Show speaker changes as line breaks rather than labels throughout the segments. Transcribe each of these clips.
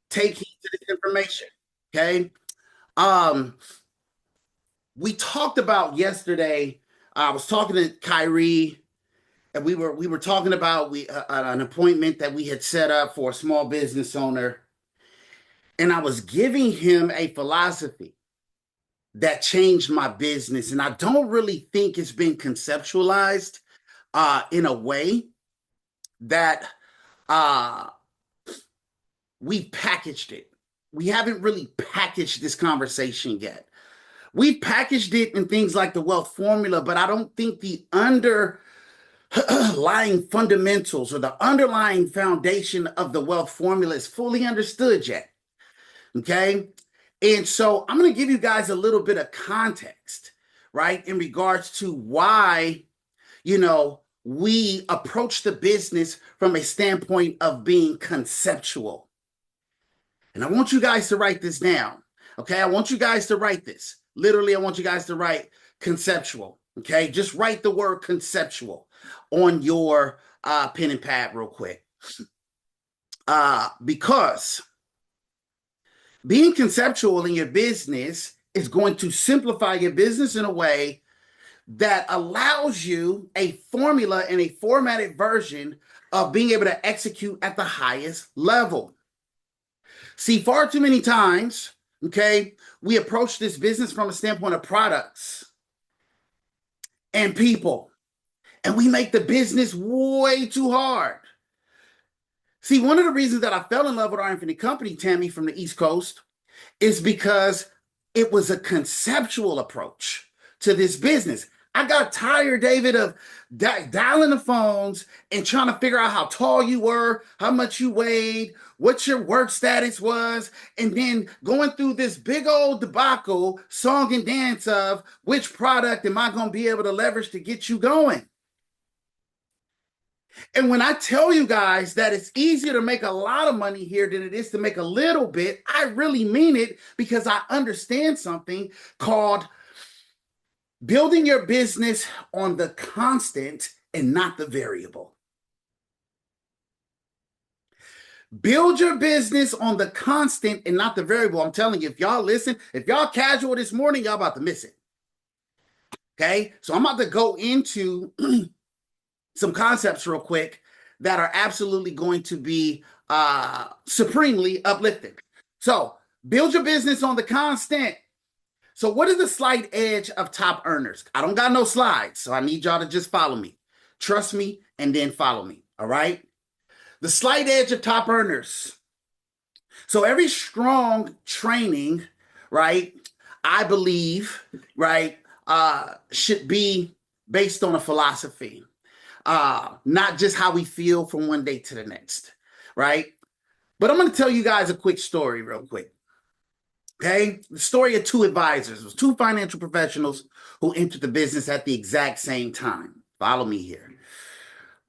Take heed to this information. Okay. Um, we talked about yesterday. I was talking to Kyrie, and we were talking about an appointment that we had set up for a small business owner, and I was giving him a philosophy that changed my business, and I don't really think it's been conceptualized in a way that uh, we've packaged it. We haven't really packaged this conversation yet. We've packaged it in things like the wealth formula, but I don't think the underlying fundamentals or the underlying foundation of the wealth formula is fully understood yet. Okay. And so I'm going to give you guys a little bit of context, right, in regards to why, we approach the business from a standpoint of being conceptual. And I want you guys to write this down. Okay. I want you guys to write this. Literally, I want you guys to write conceptual. Okay. Just write the word conceptual on your pen and pad real quick. Because being conceptual in your business is going to simplify your business in a way that allows you a formula and a formatted version of being able to execute at the highest level. See, far too many times, okay, we approach this business from a standpoint of products and people, and we make the business way too hard. See, one of the reasons that I fell in love with our infinite company, Tammy, from the East Coast, is because it was a conceptual approach to this business. I got tired, David, of dialing the phones and trying to figure out how tall you were, how much you weighed, what your work status was, and then going through this big old debacle, song and dance of which product am I going to be able to leverage to get you going. And when I tell you guys that it's easier to make a lot of money here than it is to make a little bit, I really mean it because I understand something called building your business on the constant and not the variable. Build your business on the constant and not the variable. I'm telling you, if y'all listen, if y'all casual this morning, y'all about to miss it. Okay, so I'm about to go into some concepts real quick that are absolutely going to be supremely uplifting. So build your business on the constant. So what is the slight edge of top earners? I don't got no slides, so I need y'all to just follow me. Trust me and then follow me, all right? The slight edge of top earners. So every strong training, right, I believe, right, should be based on a philosophy. Not just how we feel from one day to the next, right? But I'm going to tell you guys a quick story real quick. Okay, the story of two advisors. It was two financial professionals who entered the business at the exact same time. Follow me here.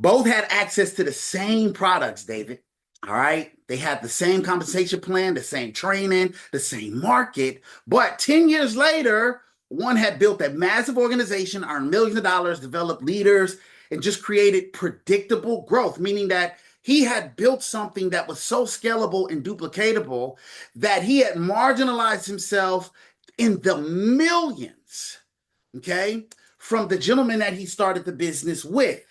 Both had access to the same products, David. All right. They had the same compensation plan, the same training, the same market. But 10 years later, one had built a massive organization, earned millions of dollars, developed leaders, and just created predictable growth, meaning that he had built something that was so scalable and duplicatable that he had marginalized himself in the millions, okay, from the gentleman that he started the business with.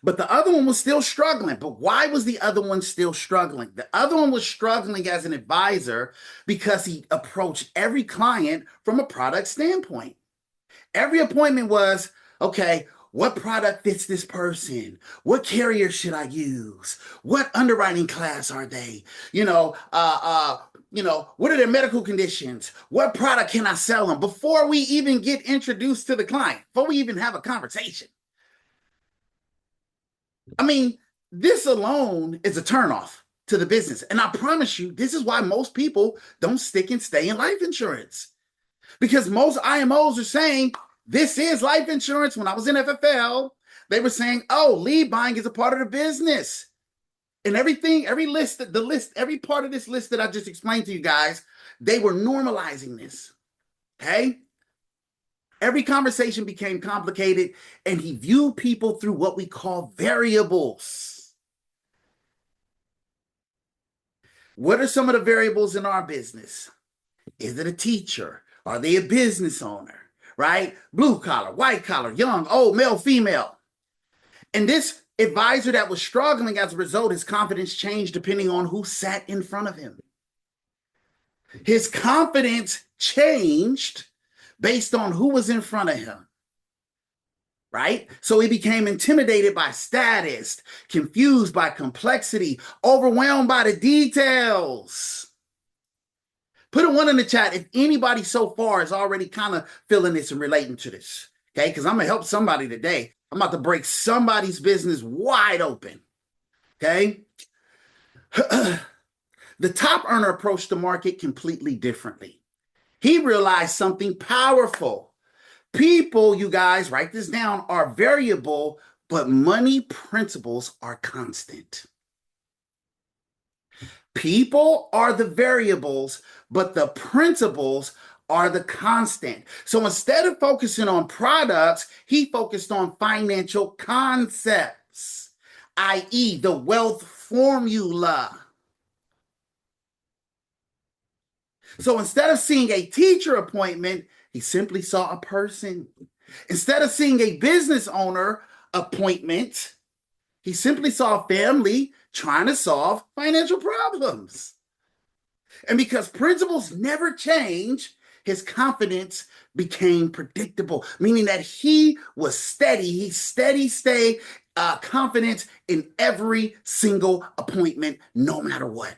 But the other one was still struggling. But why was the other one still struggling? The other one was struggling as an advisor because he approached every client from a product standpoint. Every appointment was, okay, what product fits this person? What carrier should I use? What underwriting class are they? What are their medical conditions? What product can I sell them? Before we even get introduced to the client, before we even have a conversation. I mean, this alone is a turnoff to the business. And I promise you, this is why most people don't stick and stay in life insurance. Because most IMOs are saying, this is life insurance. When I was in FFL, they were saying, oh, lead buying is a part of the business. And everything, every part of this list that I just explained to you guys, they were normalizing this. Okay? Every conversation became complicated, and he viewed people through what we call variables. What are some of the variables in our business? Is it a teacher? Are they a business owner? Right? Blue collar, white collar, young, old, male, female. And this advisor that was struggling, as a result, his confidence changed depending on who sat in front of him. His confidence changed based on who was in front of him. Right? So he became intimidated by status, confused by complexity, overwhelmed by the details. Put a one in the chat if anybody so far is already kind of feeling this and relating to this. Okay, because I'm going to help somebody today. I'm about to break somebody's business wide open. Okay. The top earner approached the market completely differently. He realized something powerful. People, you guys, write this down, are variable, but money principles are constant. People are the variables, but the principles are the constant. So instead of focusing on products, he focused on financial concepts, i.e., the wealth formula. So instead of seeing a teacher appointment, he simply saw a person. Instead of seeing a business owner appointment, he simply saw a family trying to solve financial problems. And because principles never change, his confidence became predictable, meaning that he was steady. He stayed confident in every single appointment, no matter what.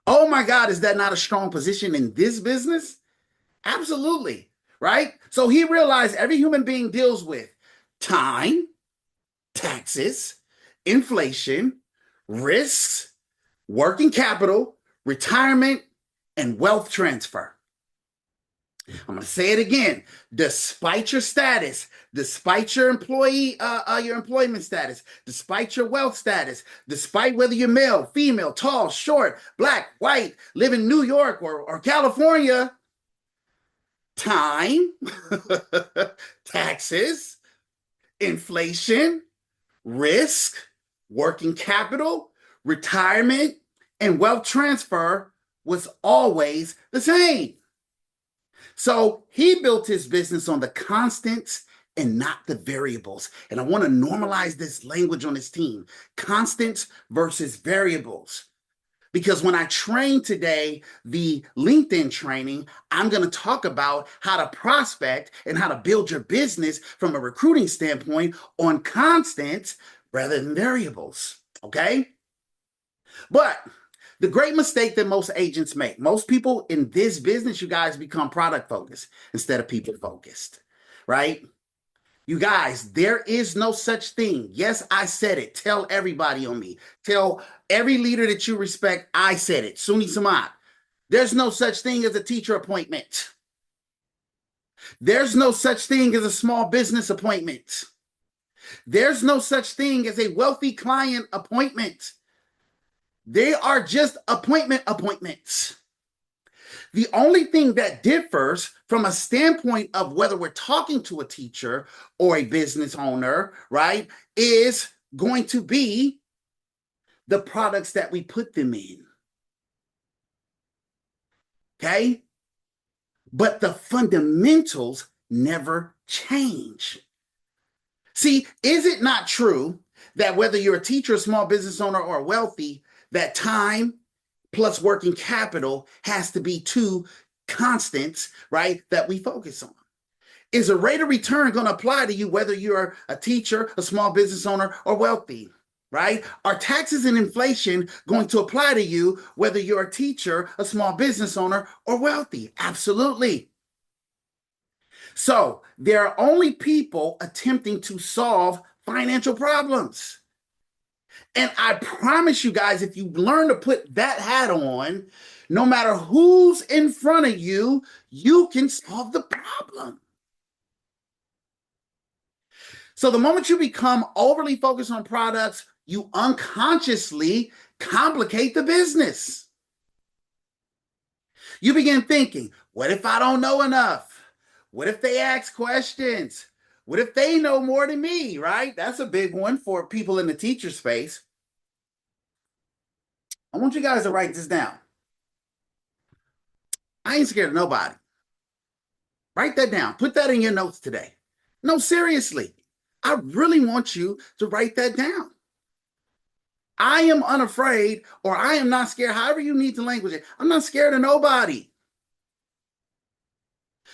Oh my God, is that not a strong position in this business? Absolutely, right? So he realized every human being deals with time, taxes, inflation, risks, working capital, retirement, and wealth transfer. I'm going to say it again. Despite your status, despite your employment status, despite your wealth status, despite whether you're male, female, tall, short, black, white, live in New York or California, time, taxes, inflation, risk, working capital, retirement, and wealth transfer was always the same. So he built his business on the constants and not the variables. And I want to normalize this language on his team, constants versus variables. Because when I train today, the LinkedIn training, I'm going to talk about how to prospect and how to build your business from a recruiting standpoint on constants rather than variables. Okay? But the great mistake that most agents make, most people in this business, you guys become product focused instead of people focused, right? You guys, there is no such thing. Yes, I said it. Tell everybody on me. Tell every leader that you respect, I said it. Suni Samad. There's no such thing as a teacher appointment. There's no such thing as a small business appointment. There's no such thing as a wealthy client appointment. They are just appointments. The only thing that differs from a standpoint of whether we're talking to a teacher or a business owner, right, is going to be the products that we put them in. Okay? But the fundamentals never change. See, is it not true that whether you're a teacher, a small business owner, or wealthy, that time plus working capital has to be two constants, right, that we focus on? Is a rate of return going to apply to you whether you're a teacher, a small business owner, or wealthy, right? Are taxes and inflation going to apply to you whether you're a teacher, a small business owner, or wealthy? Absolutely. So there are only people attempting to solve financial problems. And I promise you guys, if you learn to put that hat on, no matter who's in front of you, you can solve the problem. So the moment you become overly focused on products, you unconsciously complicate the business. You begin thinking, what if I don't know enough? What if they ask questions? What if they know more than me, right? That's a big one for people in the teacher space. I want you guys to write this down. I ain't scared of nobody. Write that down. Put that in your notes today. No, seriously. I really want you to write that down. I am unafraid, or I am not scared, however you need to language it. I'm not scared of nobody.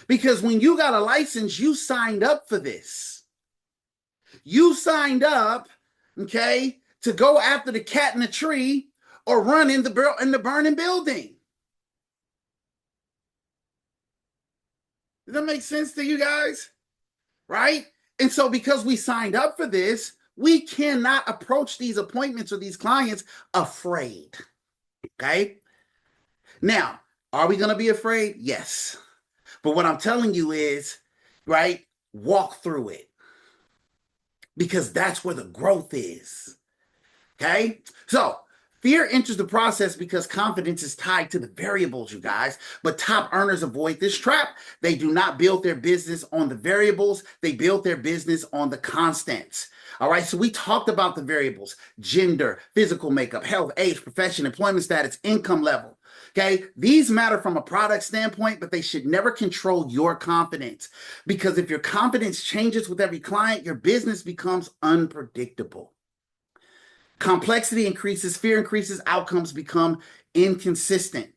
Because when you got a license, you signed up for this. You signed up, okay, to go after the cat in the tree or run in the burning building. Does that make sense to you guys? Right? And so because we signed up for this, we cannot approach these appointments or these clients afraid. Okay? Now, are we going to be afraid? Yes. But what I'm telling you is, right, walk through it. Because that's where the growth is. Okay? So, fear enters the process because confidence is tied to the variables, you guys. But top earners avoid this trap. They do not build their business on the variables. They build their business on the constants. All right, so we talked about the variables: gender, physical makeup, health, age, profession, employment status, income level. Okay, these matter from a product standpoint, but they should never control your confidence. Because if your confidence changes with every client, your business becomes unpredictable. Complexity increases, fear increases, outcomes become inconsistent.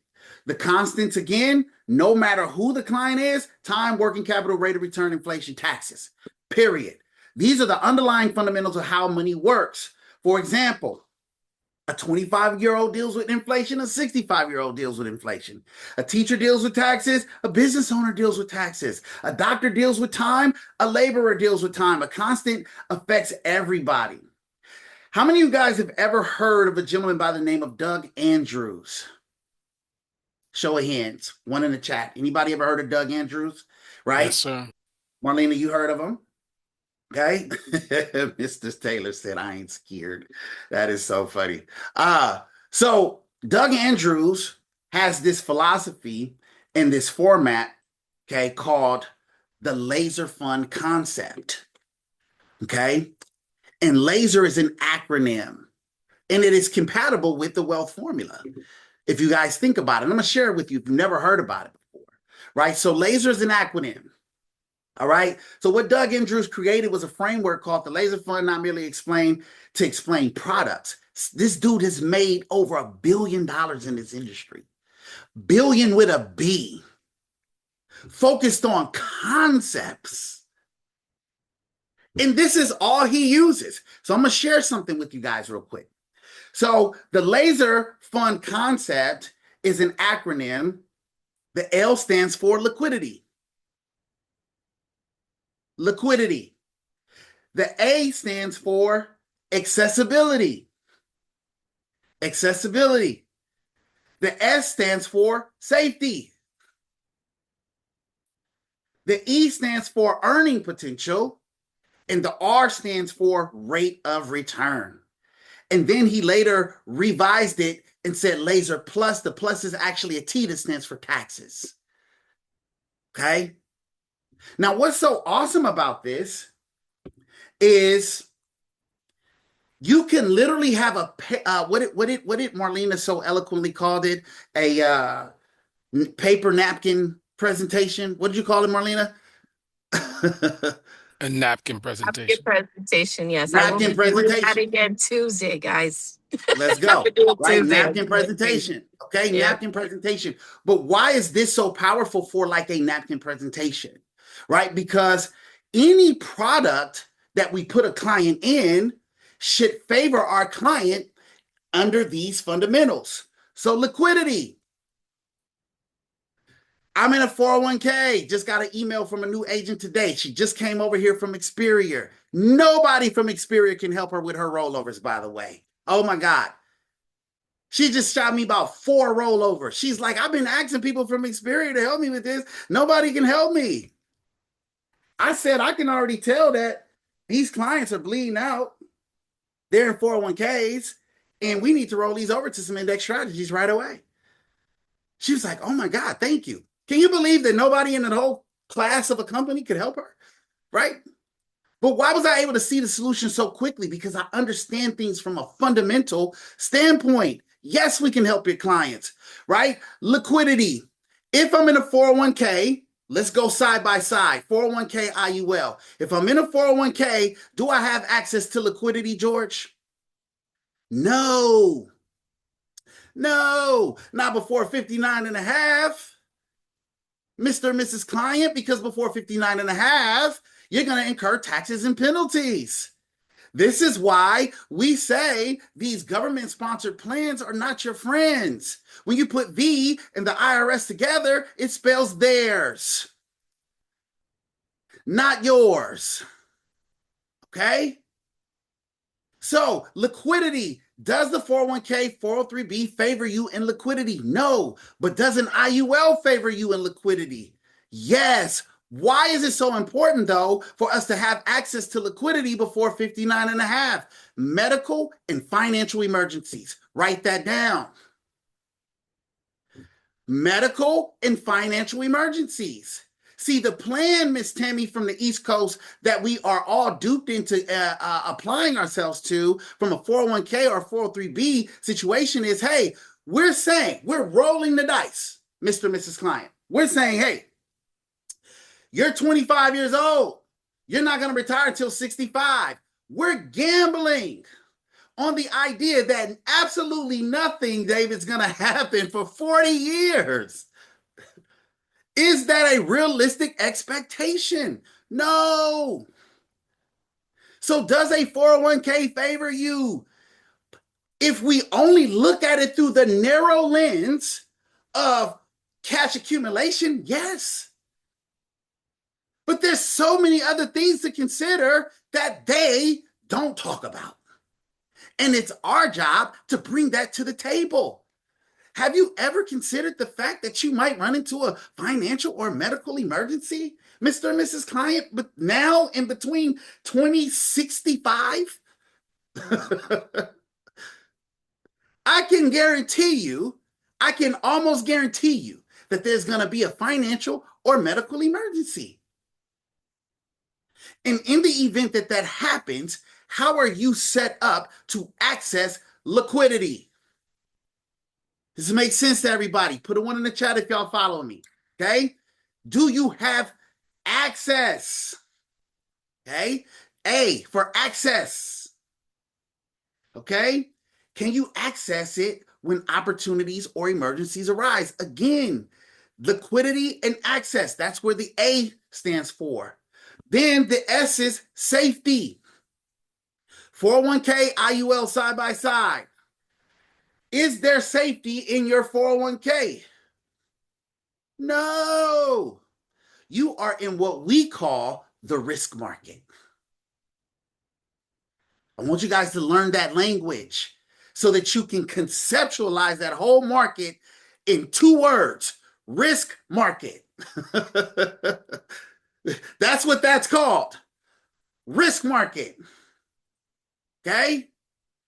The constants, again, no matter who the client is: time, working capital, rate of return, inflation, taxes, period. These are the underlying fundamentals of how money works. For example, a 25-year-old deals with inflation, a 65-year-old deals with inflation. A teacher deals with taxes, a business owner deals with taxes. A doctor deals with time, a laborer deals with time. A constant affects everybody. How many of you guys have ever heard of a gentleman by the name of Doug Andrews? Show of hands. One in the chat. Anybody ever heard of Doug Andrews? Right?
Yes, sir.
Marlena, you heard of him? Okay. Mr. Taylor said, I ain't scared. That is so funny. So Doug Andrews has this philosophy in this format, okay, called the laser fund concept. Okay. And laser is an acronym, and it is compatible with the wealth formula. If you guys think about it, I'm going to share it with you if you've never heard about it before, right? So laser is an acronym. All right. So what Doug Andrews created was a framework called the Laser Fund, not merely to explain products. This dude has made over $1 billion in this industry. Billion with a B. Focused on concepts. And this is all he uses. So I'm going to share something with you guys real quick. So the Laser Fund concept is an acronym. The L stands for liquidity. Liquidity. The A stands for accessibility. Accessibility. The S stands for safety. The E stands for earning potential. And the R stands for rate of return. And then he later revised it and said laser plus. The plus is actually a T that stands for taxes. Okay? Now, what's so awesome about this is you can literally have a what did Marlena so eloquently called it, a paper napkin presentation. What did you call it, Marlena?
A napkin presentation.
Napkin presentation, yes.
Napkin presentation.
I will do that again Tuesday, guys.
Let's go. Right?
Tuesday.
Napkin presentation. Okay,
Yeah.
Napkin presentation. But why is this so powerful for like a napkin presentation? Right? Because any product that we put a client in should favor our client under these fundamentals. So liquidity. I'm in a 401k. Just got an email from a new agent today. She just came over here from Experior. Nobody from Experior can help her with her rollovers, by the way. Oh my God. She just shot me about 4 rollovers. She's like, I've been asking people from Experior to help me with this. Nobody can help me. I said, I can already tell that these clients are bleeding out. They're in 401ks, and we need to roll these over to some index strategies right away. She was like, oh my God, thank you. Can you believe that nobody in the whole class of a company could help her? Right? But why was I able to see the solution so quickly? Because I understand things from a fundamental standpoint. Yes, we can help your clients, right? Liquidity. If I'm in a 401k, let's go side by side. 401k IUL. If I'm in a 401k, do I have access to liquidity, George? No. No, not before 59 and a half. Mr. and Mrs. Client, because before 59 and a half, you're going to incur taxes and penalties. This is why we say these government-sponsored plans are not your friends. When you put the and the IRS together, it spells theirs, not yours. Okay? So, liquidity. Does the 401k, 403b favor you in liquidity? No. But does an IUL favor you in liquidity? Yes. Why is it so important, though, for us to have access to liquidity before 59 and a half? Medical and financial emergencies. Write that down. Medical and financial emergencies. See, the plan, Miss Tammy, from the East Coast that we are all duped into applying ourselves to from a 401k or 403b situation is, hey, we're saying, we're rolling the dice, Mr. and Mrs. Client. We're saying, hey, you're 25 years old. You're not going to retire until 65. We're gambling on the idea that absolutely nothing, David, is going to happen for 40 years. Is that a realistic expectation? No. So does a 401k favor you? If we only look at it through the narrow lens of cash accumulation, yes. But there's so many other things to consider that they don't talk about. And it's our job to bring that to the table. Have you ever considered the fact that you might run into a financial or medical emergency, Mr. and Mrs. Client, but now in between 2065? I can guarantee you, I can almost guarantee you that there's going to be a financial or medical emergency. And in the event that that happens, how are you set up to access liquidity? Does it make sense to everybody? Put a one in the chat if y'all follow me, okay? Do you have access? Okay? A, for access. Okay? Can you access it when opportunities or emergencies arise? Again, liquidity and access. That's where the A stands for. Then the S is safety. 401k, IUL side by side. Is there safety in your 401k? No. You are in what we call the risk market. I want you guys to learn that language so that you can conceptualize that whole market in 2 words: risk market. That's what that's called. Risk market. Okay?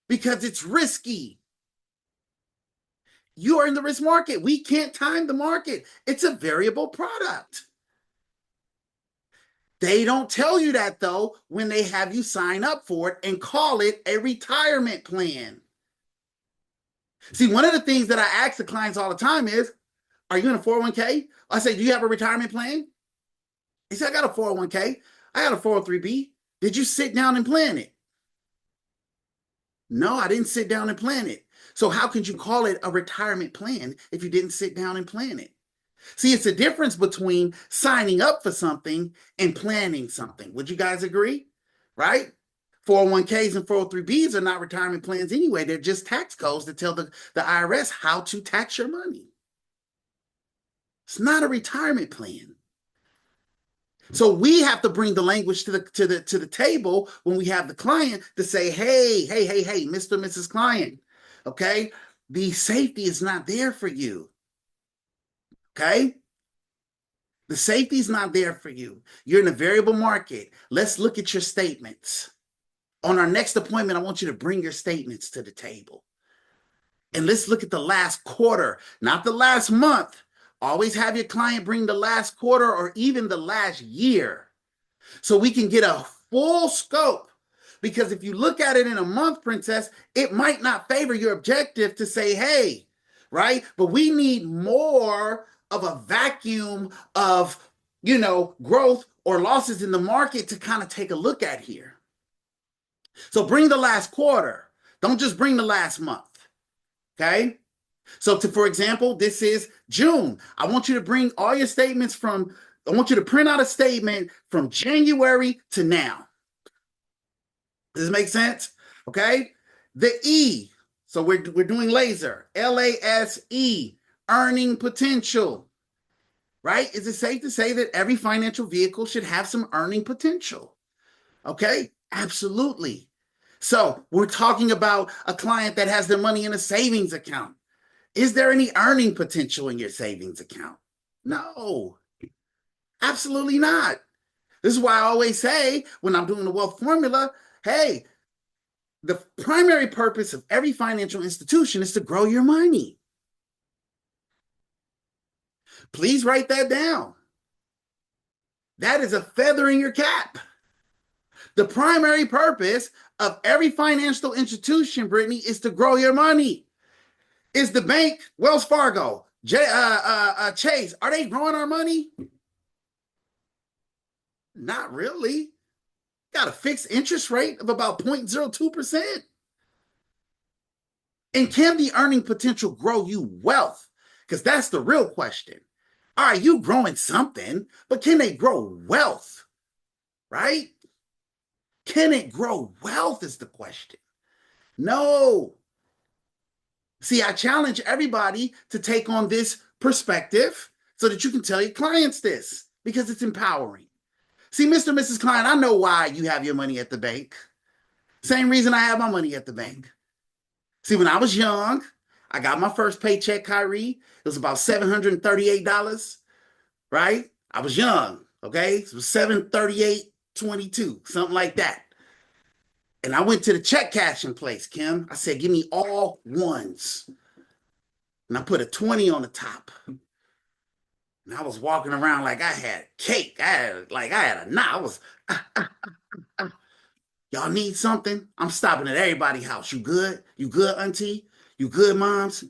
Because it's risky. You are in the risk market. We can't time the market. It's a variable product. They don't tell you that, though, when they have you sign up for it and call it a retirement plan. See, one of the things that I ask the clients all the time is, are you in a 401k? I say, do you have a retirement plan? He said, I got a 401k. I got a 403b. Did you sit down and plan it? No, I didn't sit down and plan it. So how could you call it a retirement plan if you didn't sit down and plan it? See, it's a difference between signing up for something and planning something. Would you guys agree? Right? 401ks and 403bs are not retirement plans anyway. They're just tax codes that tell the IRS how to tax your money. It's not a retirement plan. So we have to bring the language to the table when we have the client to say, hey, Mr. and Mrs. Client, okay? The safety is not there for you. Okay? The safety is not there for you. You're in a variable market. Let's look at your statements. On our next appointment, I want you to bring your statements to the table. And let's look at the last quarter, not the last month. Always have your client bring the last quarter or even the last year so we can get a full scope Because if you look at it in a month, Princess, it might not favor your objective to say, hey, right? But we need more of a vacuum of, growth or losses in the market to kind of take a look at here. So bring the last quarter. Don't just bring the last month. Okay? So for example, this is June. I want you to bring all your statements I want you to print out a statement from January to now. Does this make sense? Okay? The E. So we're doing laser. LASE. Earning potential. Right? Is it safe to say that every financial vehicle should have some earning potential? Okay? Absolutely. So we're talking about a client that has their money in a savings account. Is there any earning potential in your savings account? No, absolutely not. This is why I always say when I'm doing the wealth formula, hey, the primary purpose of every financial institution is to grow your money. Please write that down. That is a feather in your cap. The primary purpose of every financial institution, Brittany, is to grow your money. Is the bank, Wells Fargo, Chase, are they growing our money? Not really. Got a fixed interest rate of about 0.02%. And can the earning potential grow you wealth? Because that's the real question. All right, you growing something, but can they grow wealth? Right? Can it grow wealth is the question. No. See, I challenge everybody to take on this perspective so that you can tell your clients this because it's empowering. See, Mr. and Mrs. Client, I know why you have your money at the bank. Same reason I have my money at the bank. See, when I was young, I got my first paycheck, Kyrie. It was about $738, right? I was young, okay? It was $738.22, something like that. And I went to the check cashing place, Kim. I said, give me all ones. And I put a 20 on the top. And I was walking around like I had cake. I had a knot. I was, y'all need something? I'm stopping at everybody's house. You good? You good, auntie? You good, moms?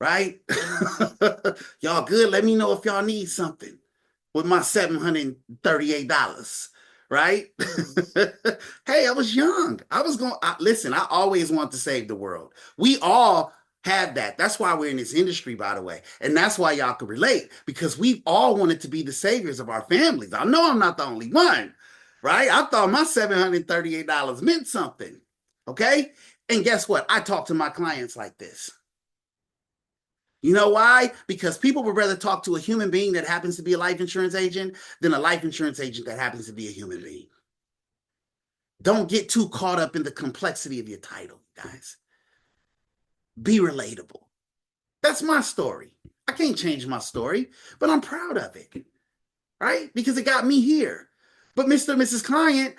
Right? Y'all good? Let me know if y'all need something with my $738. Right? Hey, I was young. Listen, I always want to save the world. We all have that. That's why we're in this industry, by the way. And that's why y'all can relate, because we all wanted to be the saviors of our families. I know I'm not the only one, right? I thought my $738 meant something. Okay? And guess what? I talk to my clients like this. You know why? Because people would rather talk to a human being that happens to be a life insurance agent than a life insurance agent that happens to be a human being. Don't get too caught up in the complexity of your title, guys. Be relatable. That's my story. I can't change my story, but I'm proud of it, right? Because it got me here. But Mr. and Mrs. Client,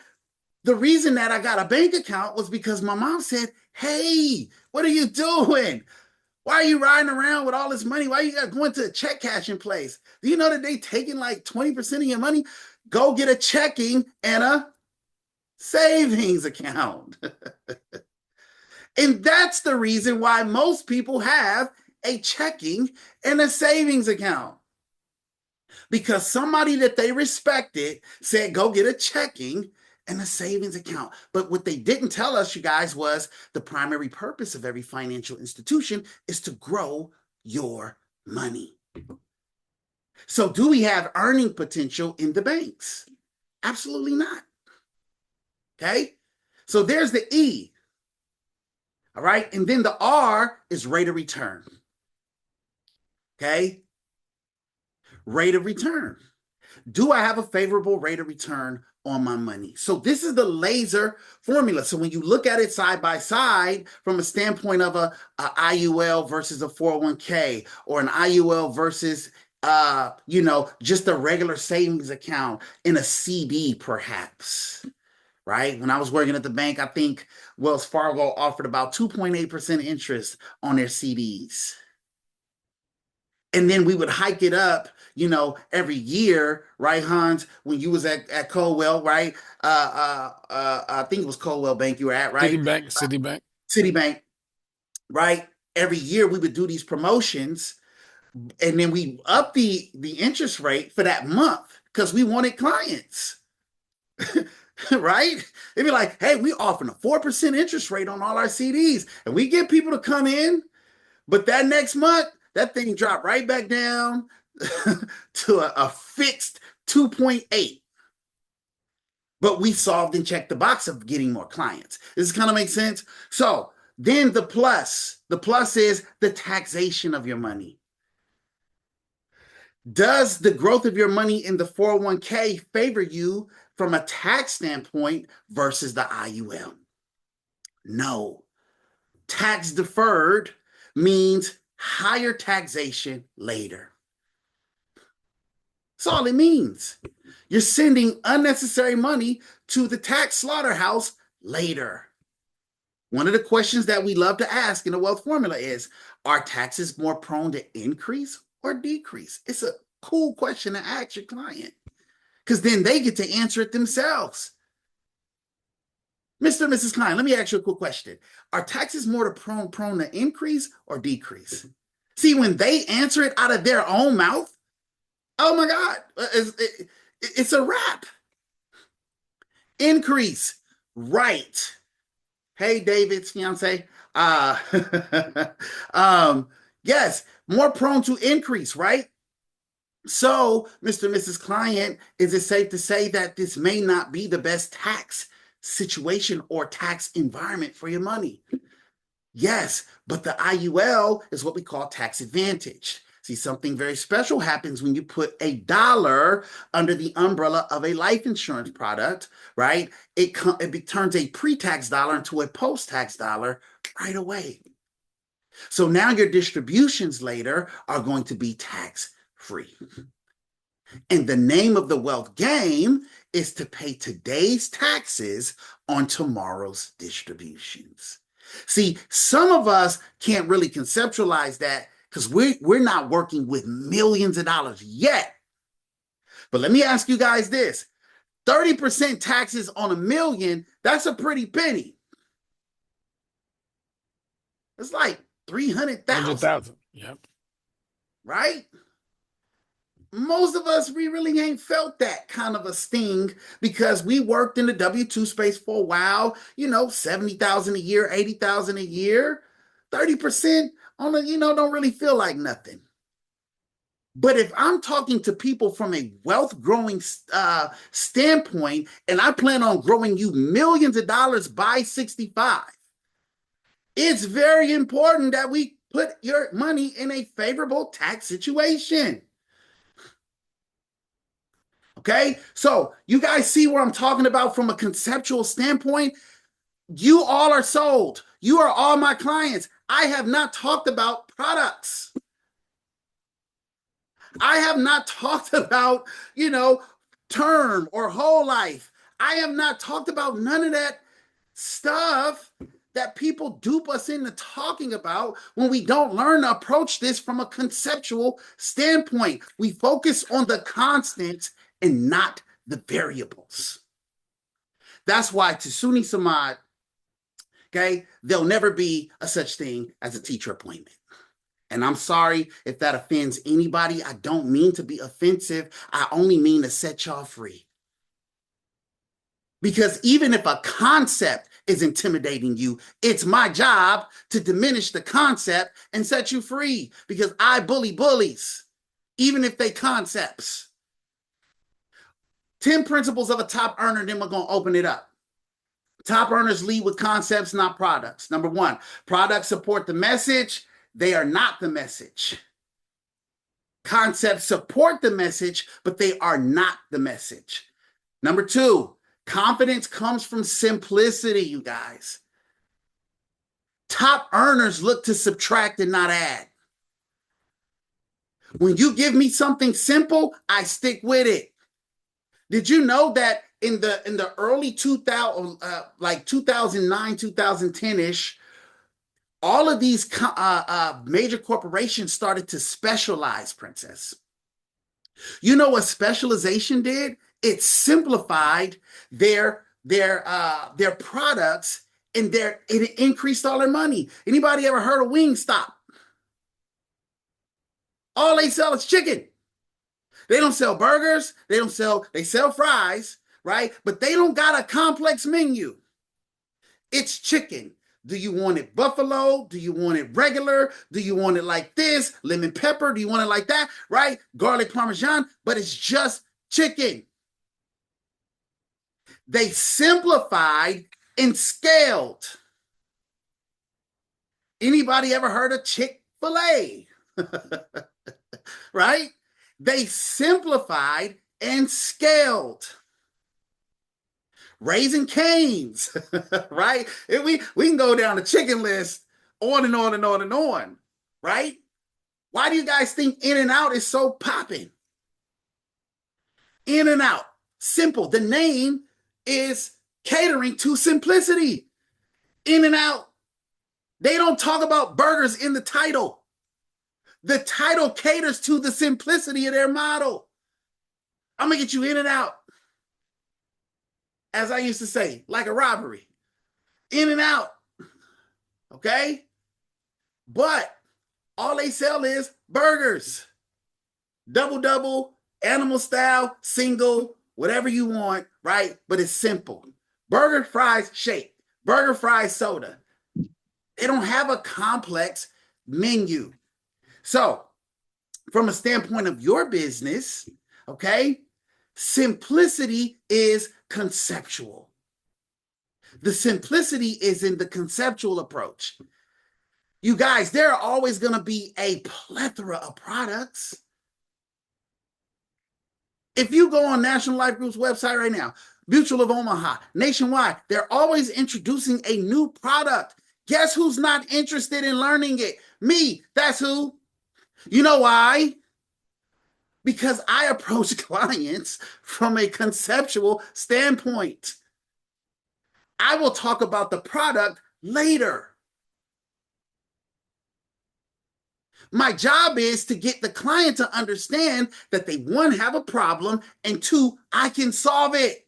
the reason that I got a bank account was because my mom said, hey, what are you doing? Why are you riding around with all this money? Why are you going to a check cashing place? Do you know that they taking like 20% of your money? Go get a checking and a savings account. And that's the reason why most people have a checking and a savings account. Because somebody that they respected said, go get a checking and a savings account. But what they didn't tell us, you guys, was the primary purpose of every financial institution is to grow your money. So do we have earning potential in the banks? Absolutely not. Okay? So there's the E. All right? And then the R is rate of return. Okay? Rate of return. Do I have a favorable rate of return on my money? So this is the laser formula. So when you look at it side by side from a standpoint of a IUL versus a 401k, or an IUL versus just a regular savings account in a CD perhaps, right? When I was working at the bank, I think Wells Fargo offered about 2.8% interest on their CDs. And then we would hike it up, every year, right, Hans? When you was at Coldwell, right? I think it was Coldwell Bank you were at, right?
Citibank.
Citibank, right? Every year we would do these promotions, and then we up the interest rate for that month because we wanted clients. Right? It'd be like, hey, we offering a 4% interest rate on all our CDs, and we get people to come in, but that next month, that thing dropped right back down to a fixed 2.8. But we solved and checked the box of getting more clients. Does this kind of make sense? So then the plus is the taxation of your money. Does the growth of your money in the 401k favor you from a tax standpoint versus the IUL? No. Tax deferred means higher taxation later. That's all it means. You're sending unnecessary money to the tax slaughterhouse later. One of the questions that we love to ask in the wealth formula is, are taxes more prone to increase or decrease? It's a cool question to ask your client because then they get to answer it themselves. Mr. and Mrs. Klein, let me ask you a quick question. Are taxes more prone to increase or decrease? See, when they answer it out of their own mouth, oh my God, it's a wrap. Increase, right. Hey, David's fiance. Yes, more prone to increase, right? So, Mr. and Mrs. Client, is it safe to say that this may not be the best tax situation or tax environment for your money? Yes, but the IUL is what we call tax advantage. See, something very special happens when you put $1 under the umbrella of a life insurance product, right? It turns a pre-tax dollar into a post-tax dollar right away. So now your distributions later are going to be tax-free. And the name of the wealth game is to pay today's taxes on tomorrow's distributions. See, some of us can't really conceptualize that because we're not working with millions of dollars yet. But let me ask you guys this. 30% taxes on $1 million, that's a pretty penny. It's like 300,000.
100,000. Yep.
Right? Most of us, we really ain't felt that kind of a sting because we worked in the W-2 space for a while, 70,000 a year, 80,000 a year, 30% on a, don't really feel like nothing. But if I'm talking to people from a wealth growing standpoint, and I plan on growing you millions of dollars by 65, it's very important that we put your money in a favorable tax situation. Okay, so you guys see what I'm talking about from a conceptual standpoint? You all are sold. You are all my clients. I have not talked about products. I have not talked about, term or whole life. I have not talked about none of that stuff that people dupe us into talking about when we don't learn to approach this from a conceptual standpoint. We focus on the constants and not the variables. That's why to Sunni Samad, okay, there'll never be a such thing as a teacher appointment. And I'm sorry if that offends anybody. I don't mean to be offensive. I only mean to set y'all free. Because even if a concept is intimidating you, it's my job to diminish the concept and set you free because I bully bullies, even if they concepts. 10 principles of a top earner, then we're going to open it up. Top earners lead with concepts, not products. Number one, products support the message. They are not the message. Concepts support the message, but they are not the message. Number two, confidence comes from simplicity, you guys. Top earners look to subtract and not add. When you give me something simple, I stick with it. Did you know that in the early 2000, like 2009, 2010-ish, all of these major corporations started to specialize, Princess. You know what specialization did? It simplified their products, and it increased all their money. Anybody ever heard of Wingstop? All they sell is chicken. They don't sell burgers. They sell fries, right? But they don't got a complex menu. It's chicken. Do you want it buffalo? Do you want it regular? Do you want it like this? Lemon pepper? Do you want it like that? Right? Garlic parmesan, but it's just chicken. They simplified and scaled. Anybody ever heard of Chick-fil-A? Right? They simplified and scaled. Raising Cane's, right? We can go down the chicken list on and on and on and on, right? Why do you guys think In-N-Out is so popping? In-N-Out, simple. The name is catering to simplicity. In-N-Out, they don't talk about burgers in the title. The title caters to the simplicity of their model. I'm gonna get you In-N-Out. As I used to say, like a robbery. In-N-Out. Okay? But all they sell is burgers. Double, animal style, single, whatever you want, right? But it's simple. Burger, fries, shake. Burger, fries, soda. They don't have a complex menu. So, from a standpoint of your business, okay, simplicity is conceptual. The simplicity is in the conceptual approach. You guys, there are always going to be a plethora of products. If you go on National Life Group's website right now, Mutual of Omaha, Nationwide, they're always introducing a new product. Guess who's not interested in learning it? Me, that's who. You know why? Because I approach clients from a conceptual standpoint. I will talk about the product later. My job is to get the client to understand that they, one, have a problem, and two, I can solve it.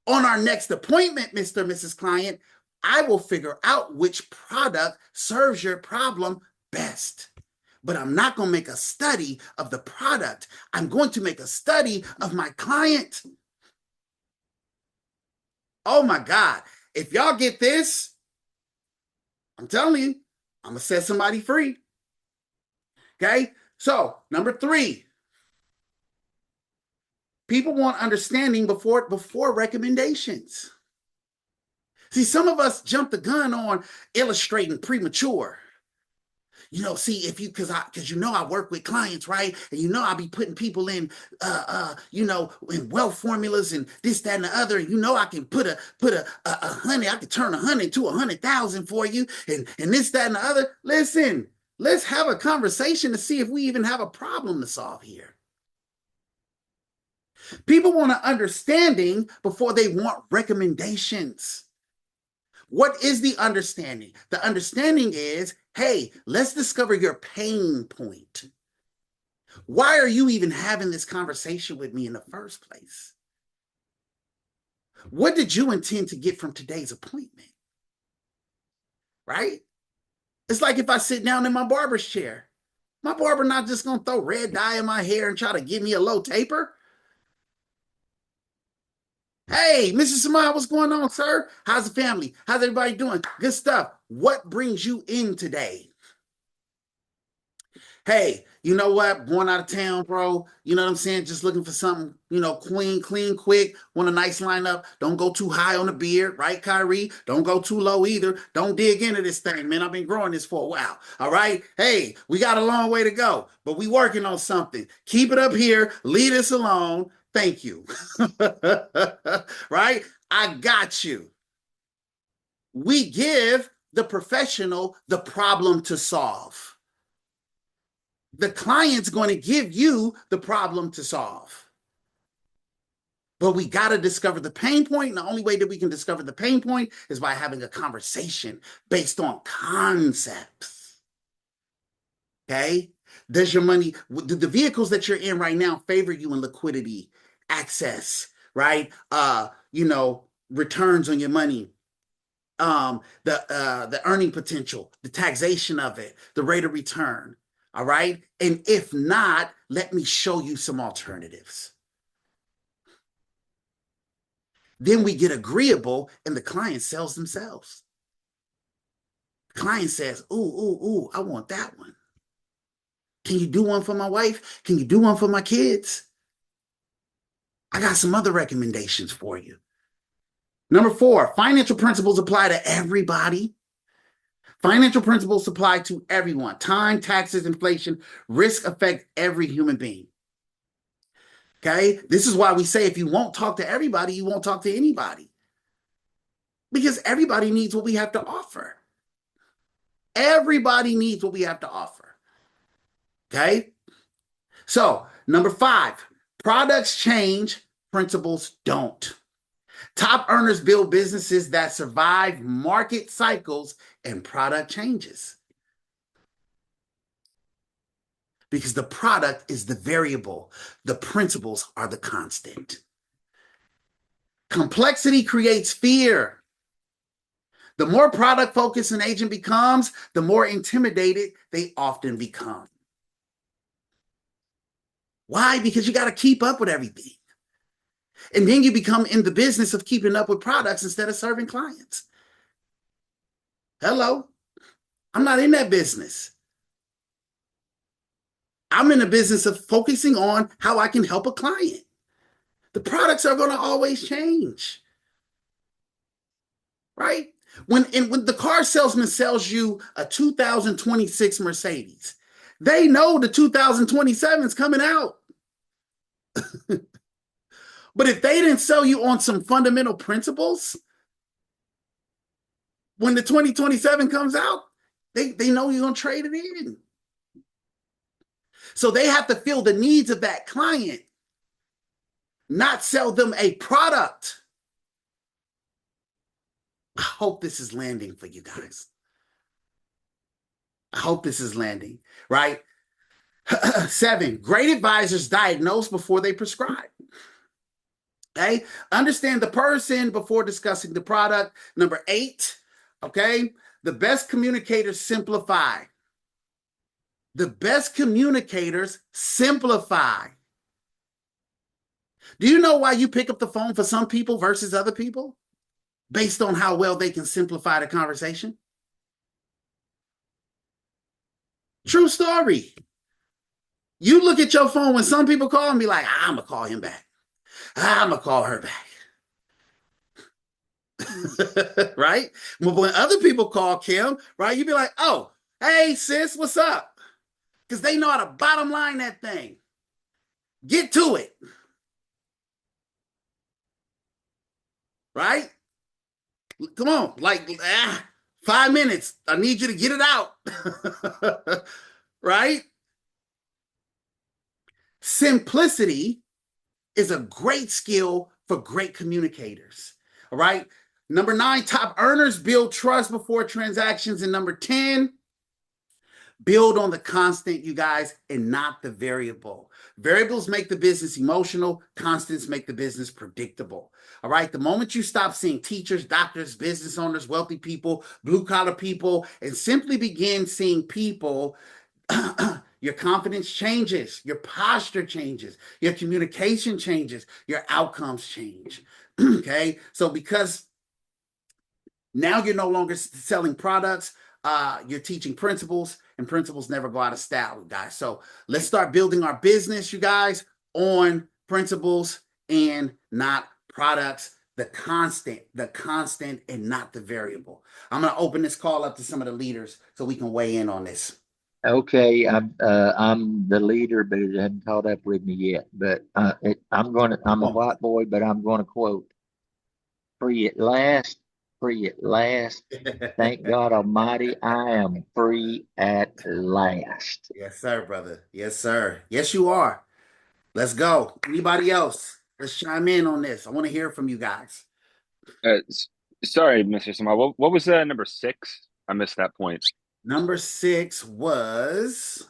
On our next appointment, Mr. and Mrs. Client, I will figure out which product serves your problem best. But I'm not going to make a study of the product. I'm going to make a study of my client. Oh my God. If y'all get this, I'm telling you, I'm going to set somebody free. Okay? So, number 3. People want understanding before recommendations. See, some of us jump the gun on illustrating premature. You know, see, if you, because you know I work with clients, right? And you know I'll be putting people in, in wealth formulas and this, that, and the other. And you know I can put a honey, I can turn 100 to 100,000 for you, and this, that, and the other. Listen, let's have a conversation to see if we even have a problem to solve here. People want an understanding before they want recommendations. What is the understanding? The understanding is, hey, let's discover your pain point. Why are you even having this conversation with me in the first place? What did you intend to get from today's appointment? Right? It's like if I sit down in my barber's chair, my barber not just going to throw red dye in my hair and try to give me a low taper. Hey, Mr. Samad, what's going on, sir? How's the family? How's everybody doing? Good stuff. What brings you in today? Hey, you know what? Going out of town, bro. You know what I'm saying? Just looking for something, clean, quick. Want a nice lineup. Don't go too high on the beard, right, Kyrie? Don't go too low either. Don't dig into this thing, man. I've been growing this for a while. All right? Hey, we got a long way to go, but we working on something. Keep it up here. Leave us alone. Thank you. Right? I got you. We give the professional the problem to solve. The client's going to give you the problem to solve. But we got to discover the pain point. And the only way that we can discover the pain point is by having a conversation based on concepts. Okay? Does your money, do the vehicles that you're in right now favor you in liquidity, access, right? Returns on your money, the earning potential, the taxation of it, the rate of return. All right. And if not, let me show you some alternatives. Then we get agreeable and the client sells themselves. The client says, ooh, ooh, ooh, I want that one. Can you do one for my wife? Can you do one for my kids? I got some other recommendations for you. Number 4, financial principles apply to everybody. Financial principles apply to everyone. Time, taxes, inflation, risk affect every human being. Okay? This is why we say if you won't talk to everybody, you won't talk to anybody. Because everybody needs what we have to offer. Everybody needs what we have to offer. Okay? So, number 5, products change, principles don't. Top earners build businesses that survive market cycles and product changes. Because the product is the variable, the principles are the constant. Complexity creates fear. The more product focused an agent becomes, the more intimidated they often become. Why? Because you got to keep up with everything. And then you become in the business of keeping up with products instead of serving clients. Hello? I'm not in that business. I'm in the business of focusing on how I can help a client. The products are going to always change. Right? When the car salesman sells you a 2026 Mercedes, they know the 2027 is coming out. But if they didn't sell you on some fundamental principles, when the 2027 comes out, they know you're going to trade it in. So they have to fill the needs of that client, not sell them a product. I hope this is landing for you guys. I hope this is landing, right? 7, great advisors diagnose before they prescribe. Okay, understand the person before discussing the product. Number 8, okay, the best communicators simplify. The best communicators simplify. Do you know why you pick up the phone for some people versus other people? Based on how well they can simplify the conversation. True story. You look at your phone when some people call and be like, I'm going to call him back. I'm going to call her back. Right? But when other people call Kim, right, you be like, oh, hey, sis, what's up? Because they know how to bottom line that thing. Get to it. Right? Come on, 5 minutes. I need you to get it out. Right? Simplicity is a great skill for great communicators. All right. Number 9, top earners build trust before transactions. And number 10, build on the constant, you guys, and not the variable. Variables make the business emotional. Constants make the business predictable. All right. The moment you stop seeing teachers, doctors, business owners, wealthy people, blue collar people, and simply begin seeing people, your confidence changes, your posture changes, your communication changes, your outcomes change. Okay. So because now you're no longer selling products, you're teaching principles, and principles never go out of style, guys. So let's start building our business, you guys, on principles and not products. The constant, and not the variable. I'm going to open this call up to some of the leaders so we can weigh in on this.
Okay, I'm the leader, but it hasn't caught up with me yet. But I'm a white boy, but I'm gonna quote: "Free at last, free at last. Thank God Almighty, I am free at last."
Yes, sir, brother. Yes, sir. Yes, you are. Let's go. Anybody else? Let's chime in on this. I want to hear from you guys.
Sorry, Mr. Samal. What was number 6? I missed that point.
Number 6 was,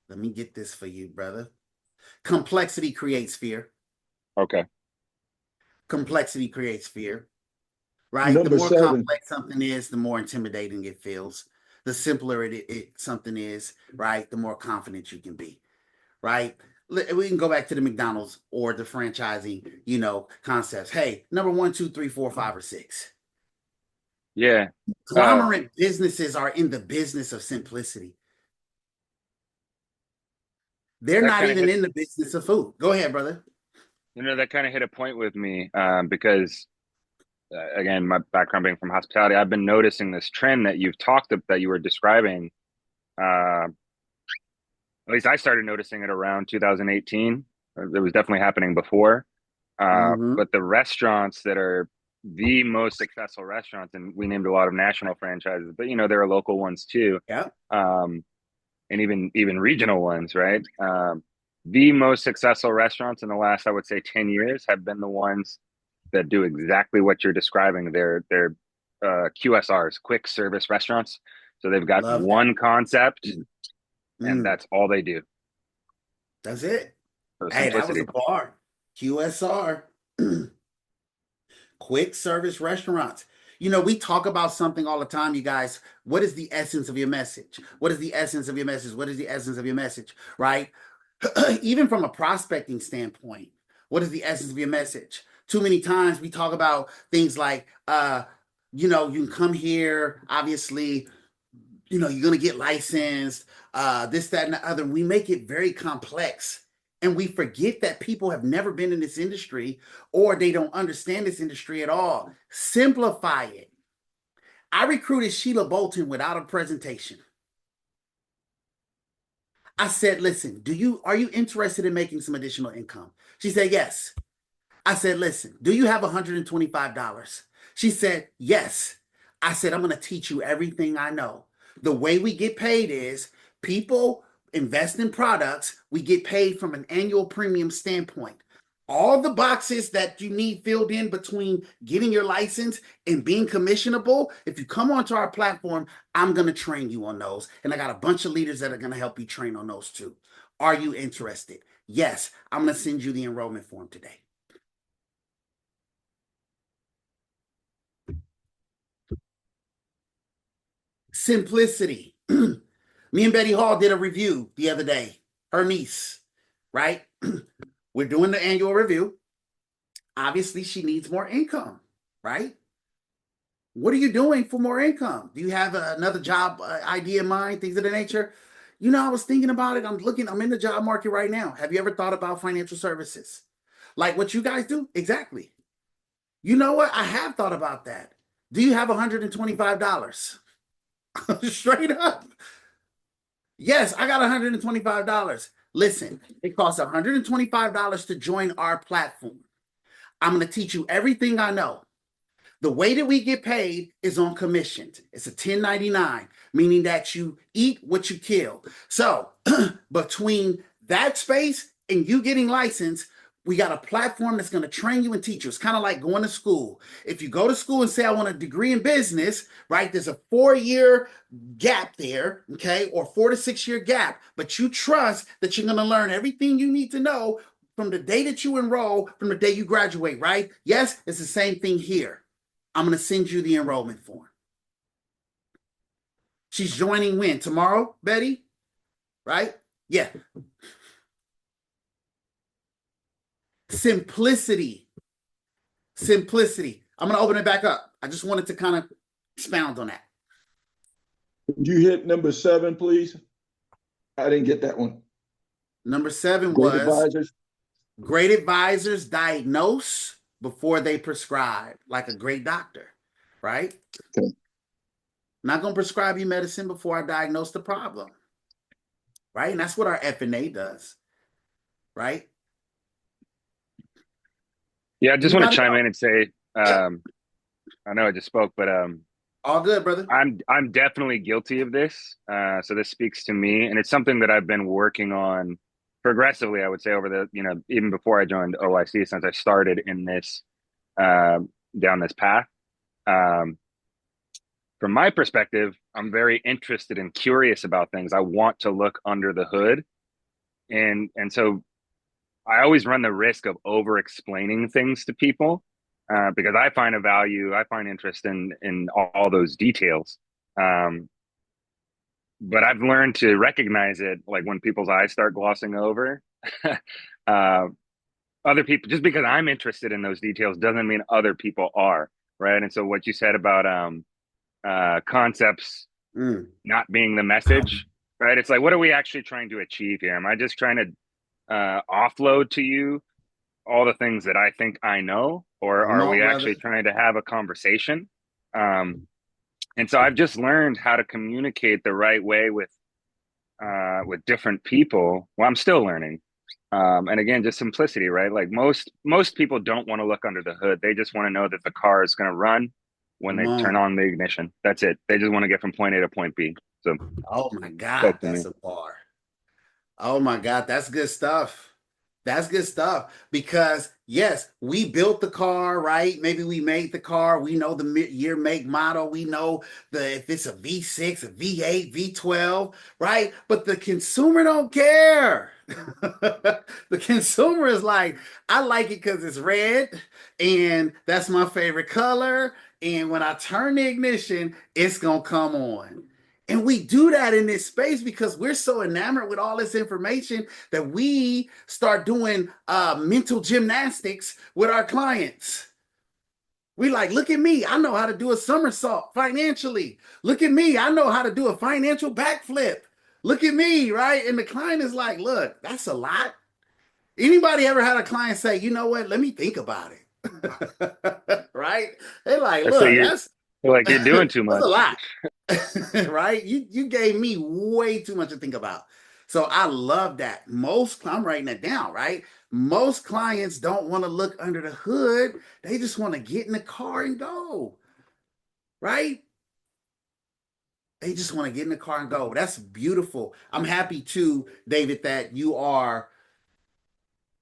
let me get this for you, brother. Complexity creates fear.
Okay.
Complexity creates fear, right? The
Number
more
7.
complex something is, the more intimidating it feels. The simpler something is, right? The more confident you can be, right? We can go back to the McDonald's or the franchising, concepts. Hey, number 1, 2, 3, 4, 5, or 6.
Yeah.
Conglomerate businesses are in the business of simplicity. They're
That
not
kind of
even
hit,
in the business of food. Go ahead, brother.
that kind of hit a point with me because, again, my background being from hospitality, I've been noticing this trend that that you were describing. At least I started noticing it around 2018. It was definitely happening before.
Mm-hmm.
But the restaurants that are the most successful restaurants, and we named a lot of national franchises, but there are local ones too.
Yeah.
And even regional ones, right? The most successful restaurants in the last, I would say, 10 years have been the ones that do exactly what you're describing. They're QSRs, quick service restaurants. So they've got
Love that.
one concept, and that's all they do.
That's it.
So
Hey, that was
simplicity.
a bar. QSR. Quick service restaurants. We talk about something all the time, you guys. What is the essence of your message? What is the essence of your message? What is the essence of your message? Right? Even from a prospecting standpoint, what is the essence of your message? Too many times we talk about things like, you can come here, obviously, you're going to get licensed, this, that, and the other. We make it very complex. And we forget that people have never been in this industry or they don't understand this industry at all. Simplify it. I recruited Sheila Bolton without a presentation. I said, listen, are you interested in making some additional income? She said, yes. I said, listen, do you have $125? She said, yes. I said, I'm going to teach you everything I know. The way we get paid is people invest in products. We get paid from an annual premium standpoint. All the boxes that you need filled in between getting your license and being commissionable, if you come onto our platform, I'm going to train you on those. And I got a bunch of leaders that are going to help you train on those too. Are you interested? Yes, I'm going to send you the enrollment form today. Simplicity. Me and Betty Hall did a review the other day. Her niece, right? We're doing the annual review. Obviously, she needs more income, right? What are you doing for more income? Do you have another job idea in mind, things of the nature? I was thinking about it. I'm in the job market right now. Have you ever thought about financial services? Like what you guys do? Exactly. You know what? I have thought about that. Do you have $125? Straight up. Yes, I got $125. Listen, it costs $125 to join our platform. I'm going to teach you everything I know. The way that we get paid is on commissions. It's a 1099, meaning that you eat what you kill. So between that space and you getting licensed, we got a platform that's going to train you and teach you. It's kind of like going to school. If you go to school and say, I want a degree in business, right? There's a 4-year gap there, okay? Or 4 to 6 year gap, but you trust that you're going to learn everything you need to know from the day that you enroll, from the day you graduate, right? Yes, it's the same thing here. I'm going to send you the enrollment form. She's joining when? Tomorrow, Betty? Right? Yeah. Simplicity. Simplicity. I'm going to open it back up. I just wanted to kind of expound on that.
Could you hit number 7, please? I didn't get that one.
Number 7
Great
was
advisors.
great advisors diagnose before they prescribe, like a great doctor, right?
Okay.
I'm not going to prescribe you medicine before I diagnose the problem, right? And that's what our F&A does, right?
Yeah, I just want to
Anybody
chime
else?
in and say, I know I just spoke, but
All good, brother.
I'm definitely guilty of this. So this speaks to me, and it's something that I've been working on progressively, I would say over the, even before I joined OIC, since I started in this, down this path. Um, from my perspective, I'm very interested and curious about things. I want to look under the hood. And so I always run the risk of over explaining things to people, because I find I find interest in all those details. Um, but I've learned to recognize it, like when people's eyes start glossing over. uh, Other people, just because I'm interested in those details doesn't mean other people are, right? And so what you said about concepts
Mm.
not being the message, right? It's like, what are we actually trying to achieve here? Am I just trying to offload to you all the ththings that I think I know, or
Come
are
on,
we
brother.
actually trying to have a conversation? And so I've just learned how to communicate the right way with different people. Well, I'm still learning. And again, just simplicity, right? Like most people don't want to look under the hood. They just want to know that the car is going to run when
Come
they turn
on.
on the ignition. That's it. They just want to get from point A to point B. So
Oh my God,
that's to me.
that's a bar. Oh my God, that's good stuff. That's good stuff because yes, we built the car, right? Maybe we made the car. We know the year, make, model. We know the if it's a V6, a V8, V12, right? But the consumer don't care. The consumer is like, I like it because it's red and that's my favorite color. And when I turn the ignition, it's gonna come on. And we do that in this space because we're so enamored with all this information that we start doing mental gymnastics with our clients. We like, look at me. I know how to do a somersault financially. Look at me. I know how to do a financial backflip. Look at me, right? And the client is like, look, that's a lot. Anybody ever had a client say, you know what? Let me think about it. Right? They're like,
I say
look,
you're
that's
like you're doing too
that's a
much.
lot. Right? You gave me way too much to think about. So I love that. I'm writing that down, right? Most clients don't want to look under the hood. They just want to get in the car and go. Right? They just want to get in the car and go. That's beautiful. I'm happy too, David, that you are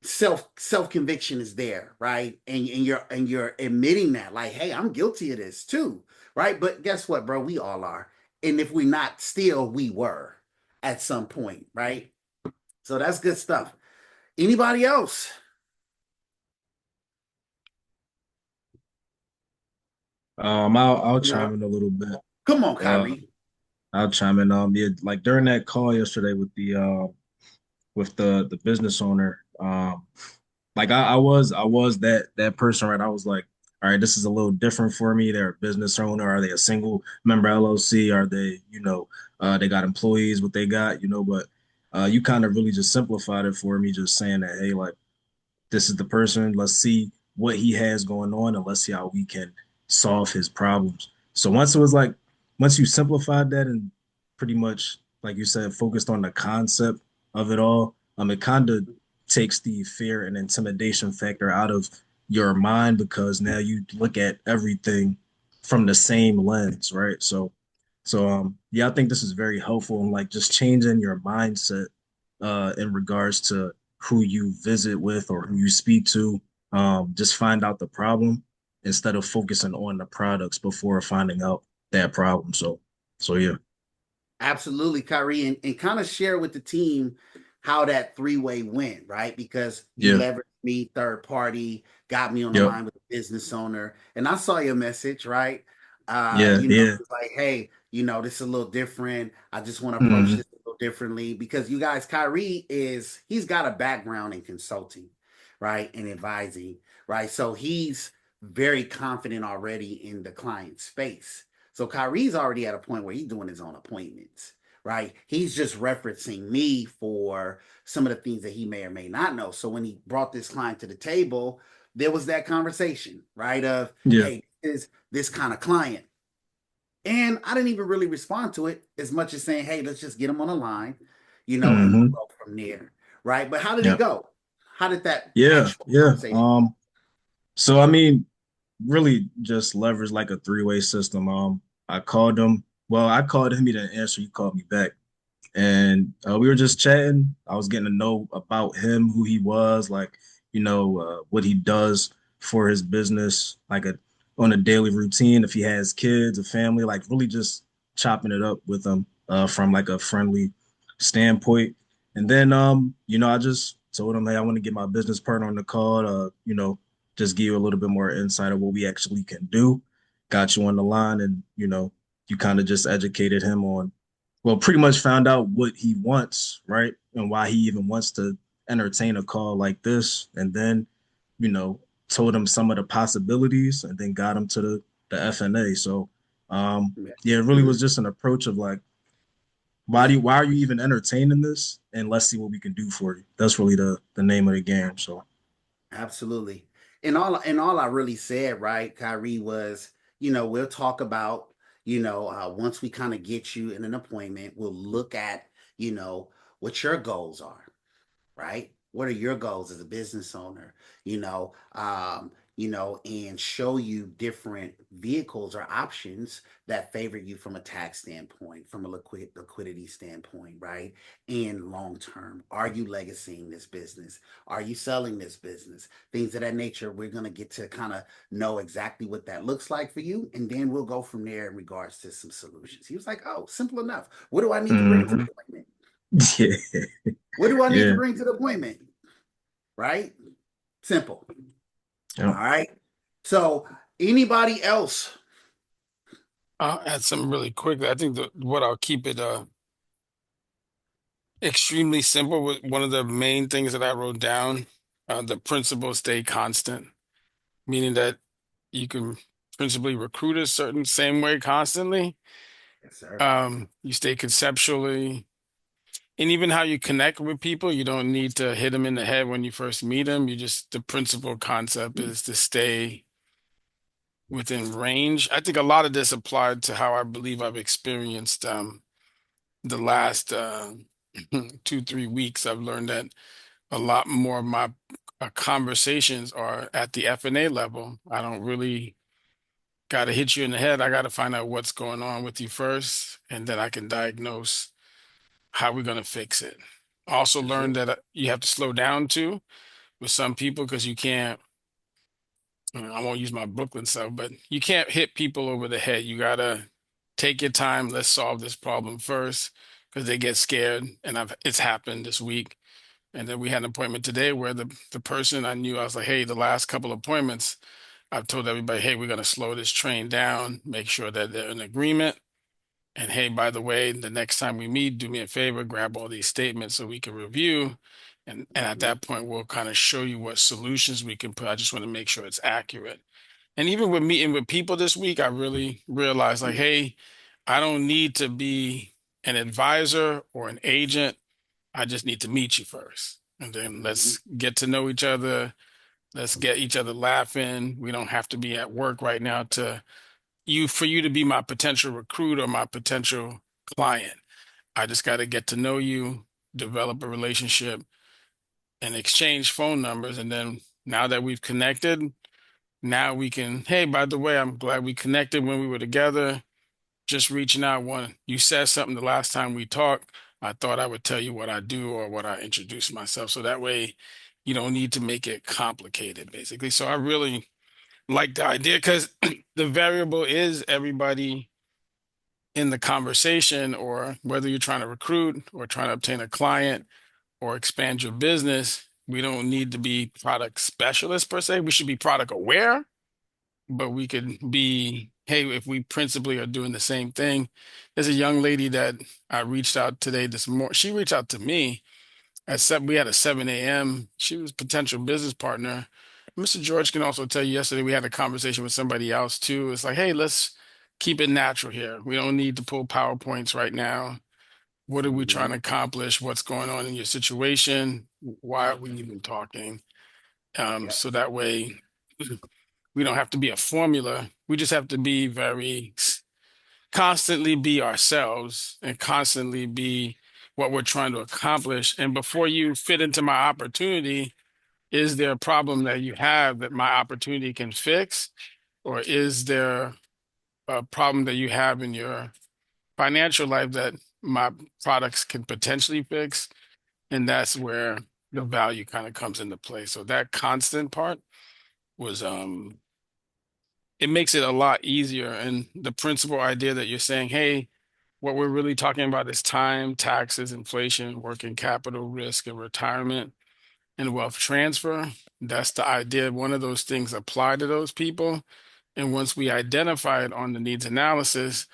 self conviction is there, right? And you're admitting that, like, hey, I'm guilty of this too, right? But guess what, bro? We all are, and if we're not, still we were at some point, right? So that's good stuff. Anybody else?
I'll
Yeah.
chime in a little bit.
Come on,
Uh,
Kyrie.
I'll chime in. Yeah, like during that call yesterday with the business owner, like I was that person, right? I was like, all right, this is a little different for me. They're a business owner. Are they a single member LLC? Are they, they got employees, what they got, but you kind of really just simplified it for me, just saying that, hey, like this is the person. Let's see what he has going on, and let's see how we can solve his problems. So once you simplified that and pretty much, like you said, focused on the concept of it all, it kind of takes the fear and intimidation factor out of your mind because now you look at everything from the same lens, right? So yeah, I think this is very helpful in like just changing your mindset in regards to who you visit with or who you speak to. Just find out the problem instead of focusing on the products before finding out that problem. So yeah.
Absolutely, Kyrie, and kind of share with the team how that three-way went, right? Because you
Yeah.
leveraged me, third party, got me on the
Yep.
line with the business owner, and I saw your message, right?
Yeah. Yeah.
It's like, hey, this is a little different. I just want to approach
Hmm.
this a little differently because you guys, he's got a background in consulting, right, and advising, right? So he's very confident already in the client space. So Kyrie's already at a point where he's doing his own appointments, right? He's just referencing me for some of the things that he may or may not know. So when he brought this client to the table, there was that conversation, right? Of,
Yeah.
hey, is this kind of client? And I didn't even really respond to it as much as saying, hey, let's just get him on the line, and we'll
Hmm.
go from there, right? But how did it
Yeah.
go? How did that
Yeah.
actual
Yeah.
conversation?
So I mean, really just leverage like a three-way system. I called him. Well, I called him. He didn't answer. He called me back. and we were just chatting. I was getting to know about him, who he was, like, what he does for his business, like on a daily routine, if he has kids, a family, like really just chopping it up with him from like a friendly standpoint. And then, I just told him, hey, I want to get my business partner on the call, just give you a little bit more insight of what we actually can do. Got you on the line, and you kind of just educated him on, well, pretty much found out what he wants, right? And why he even wants to entertain a call like this. And then, you know, told him some of the possibilities and then got him to the FNA. So, yeah, it really
Mhm.
was just an approach of like,
Yeah,
why are you even entertaining this? And let's see what we can do for you. That's really the name of the game. So,
absolutely. And all I really said, right, Kyrie, was, we'll talk about, once we kind of get you in an appointment, we'll look at, what your goals are, right? What are your goals as a business owner? And show you different vehicles or options that favor you from a tax standpoint, from a liquidity standpoint, right? And long term, are you legacying this business? Are you selling this business? Things of that nature. We're gonna get to kind of know exactly what that looks like for you, and then we'll go from there in regards to some solutions. He was like, "Oh, simple enough. What do I need to bring to the
mhm.
appointment?
Yeah,
What do I need to
yeah,
bring to the appointment?" Right? Simple. All
yeah.
right. So, anybody else?
I'll add something really quickly. I think what I'll keep it extremely simple with one of the main things that I wrote down, the principles stay constant, meaning that you can principally recruit a certain same way constantly.
Yes, sir.
You stay conceptually, and even how you connect with people, you don't need to hit them in the head when you first meet them. The principal concept is to stay within range. I think a lot of this applied to how I believe I've experienced the last 2, 3 weeks. I've learned that a lot more of my conversations are at the F&A level. I don't really got to hit you in the head. I got to find out what's going on with you first, and then I can diagnose how we're going to fix it. Also
That's it.
learned that you have to slow down too with some people because you can't, I won't use my Brooklyn self, but you can't hit people over the head. You got to take your time. Let's solve this problem first because they get scared. And it's happened this week. And then we had an appointment today where the person I knew, I was like, hey, the last couple appointments, I've told everybody, hey, we're going to slow this train down, make sure that they're in agreement. And hey, by the way, the next time we meet, do me a favor, grab all these statements so we can review. And at
Mhm.
that point, we'll kind of show you what solutions we can put. I just want to make sure it's accurate. And even with meeting with people this week, I really realized like, hey, I don't need to be an advisor or an agent. I just need to meet you first. And then
Mhm.
let's get to know each other. Let's get each other laughing. We don't have to be at work right now for you to be my potential recruit or my potential client. I just got to get to know you, develop a relationship, and exchange phone numbers. And then now that we've connected, now we can, hey, by the way, I'm glad we connected when we were together. Just reaching out. One, you said something the last time we talked. I thought I would tell you what I do or what I introduce myself. So that way you don't need to make it complicated, basically. So I really like the idea because the variable is everybody in the conversation, or whether you're trying to recruit or trying to obtain a client or expand your business. We don't need to be product specialists per se. We should be product aware, but we could be, hey, if we principally are doing the same thing. There's a young lady that I reached out today this morning. She reached out to me at 7. We had a 7 a.m. She was a potential business partner. Mr. George can also tell you yesterday we had a conversation with somebody else too. It's like, hey, let's keep it natural here. We don't need to pull PowerPoints right now. What are we trying to
Mhm.
accomplish? What's going on in your situation? Why are we even talking?
Yeah.
So that way we don't have to be a formula. We just have to be constantly be ourselves and constantly be what we're trying to accomplish. And before you fit into my opportunity, is there a problem that you have that my opportunity can fix? Or is there a problem that you have in your financial life that my products can potentially fix. And that's where the value kind of comes into play. So that constant part was it makes it a lot easier. And the principal idea that you're saying, hey, what we're really talking about is time, taxes, inflation, working capital, risk, and retirement and wealth transfer. That's the idea. One of those things apply to those people. And once we identify it on the needs analysis,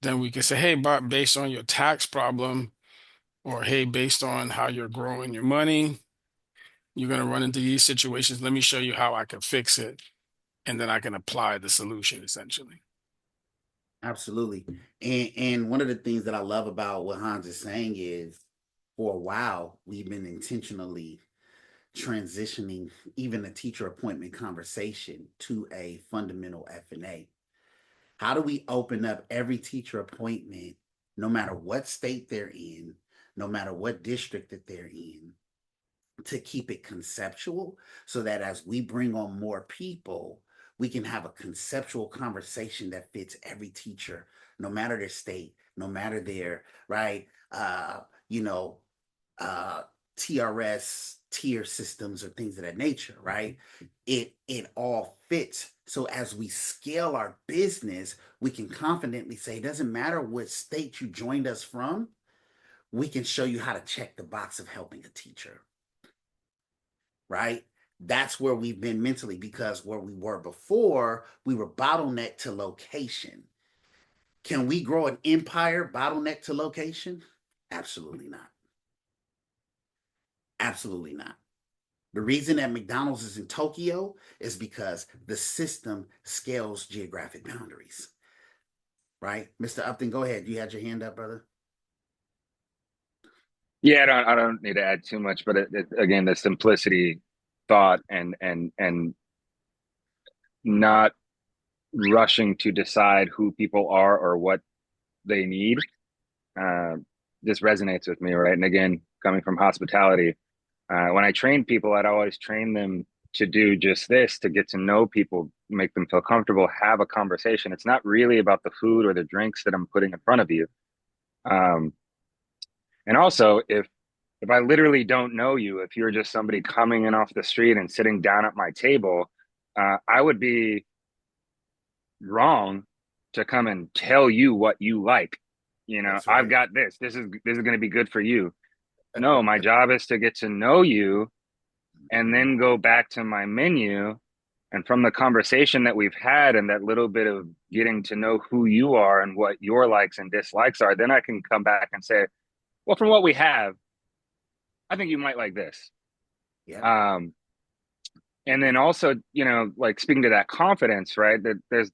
then we can say, hey, Bob, based on your tax problem, or hey, based on how you're growing your money, you're going to run into these situations. Let me show you how I can fix it. And then I can apply the solution essentially.
Absolutely. And one of the things that I love about what Hans is saying is for a while, we've been intentionally transitioning even the teacher appointment conversation to a fundamental F&A. How do we open up every teacher appointment, no matter what state they're in, no matter what district that they're in, to keep it conceptual so that as we bring on more people, we can have a conceptual conversation that fits every teacher, no matter their state, no matter their, right, you know, TRS tier systems or things of that nature, right? It all fits. So as we scale our business, we can confidently say, it doesn't matter what state you joined us from, we can show you how to check the box of helping a teacher. Right? That's where we've been mentally, because where we were before, we were bottlenecked to location. Can we grow an empire bottlenecked to location? Absolutely not. Absolutely not. The reason that McDonald's is in Tokyo is because the system scales geographic boundaries. Right? Mr. Upton, go ahead. You had your hand up, brother.
Yeah, I don't need to add too much, but again, the simplicity thought and not rushing to decide who people are or what they need, this resonates with me, right? And again, coming from hospitality, when I train people, I'd always train them to do just this, to get to know people, make them feel comfortable, have a conversation. It's not really about the food or the drinks that I'm putting in front of you. And also, if I literally don't know you, if you're just somebody coming in off the street and sitting down at my table, I would be wrong to come and tell you what you like. You know,
That's right.
I've got this. This is going to be good for you. No, my job is to get to know you and then go back to my menu. And from the conversation that we've had and that little bit of getting to know who you are and what your likes and dislikes are, then I can come back and say, well, from what we have, I think you might like this.
Yeah.
And then also, you know, like speaking to that confidence, right? That there's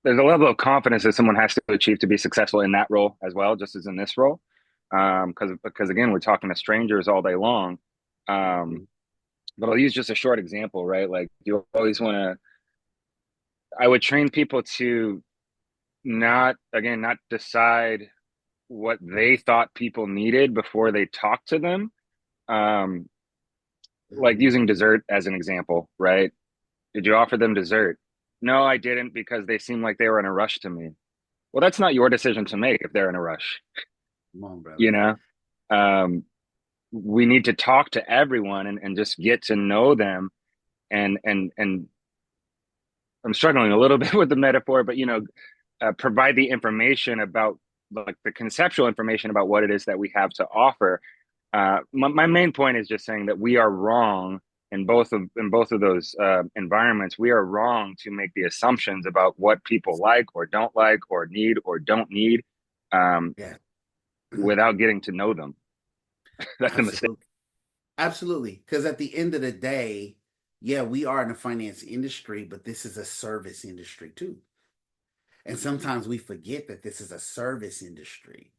a level of confidence that someone has to achieve to be successful in that role as well, just as in this role. Because again, we're talking to strangers all day long. But I'll use just a short example, right? Like you always want to, I would train people to not decide what they thought people needed before they talk to them. Like using dessert as an example, right? Did you offer them dessert? No, I didn't, because they seemed like they were in a rush to me. Well, that's not your decision to make if they're in a rush.
Come on, brother.
You know, we need to talk to everyone and just get to know them. And I'm struggling a little bit with the metaphor, but you know, provide the information about, like, the conceptual information about what it is that we have to offer. My main point is just saying that we are wrong in both of those environments. We are wrong to make the assumptions about what people like or don't like or need or don't need,
Yeah.
without getting to know them. That's the mistake.
Absolutely. Because at the end of the day, yeah, we are in the finance industry, but this is a service industry too. And sometimes we forget that this is a service industry,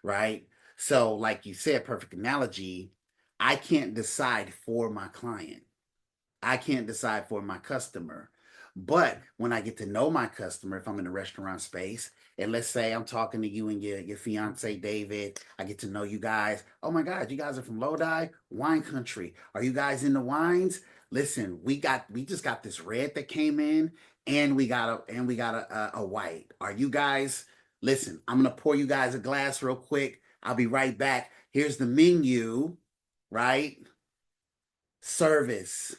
right? So, like you said, perfect analogy, I can't decide for my client. I can't decide for my customer. But when I get to know my customer, if I'm in the restaurant space, and let's say I'm talking to you and your fiance David, I get to know you guys. Oh my God, you guys are from Lodi, wine country. Are you guys into wines? Listen, we just got this red that came in, and we got a white. Are you guys Listen, I'm going to pour you guys a glass real quick. I'll be right back. Here's the menu, right? Service.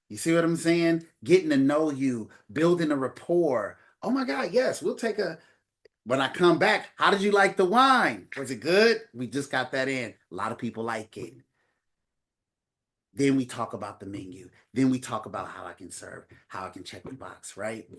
You see what I'm saying? Getting to know you, building a rapport. Oh my God, yes, we'll take a. When I come back, how did you like the wine? Was it good? We just got that in. A lot of people like it. Then we talk about the menu. Then we talk about how I can serve, how I can check the box, right?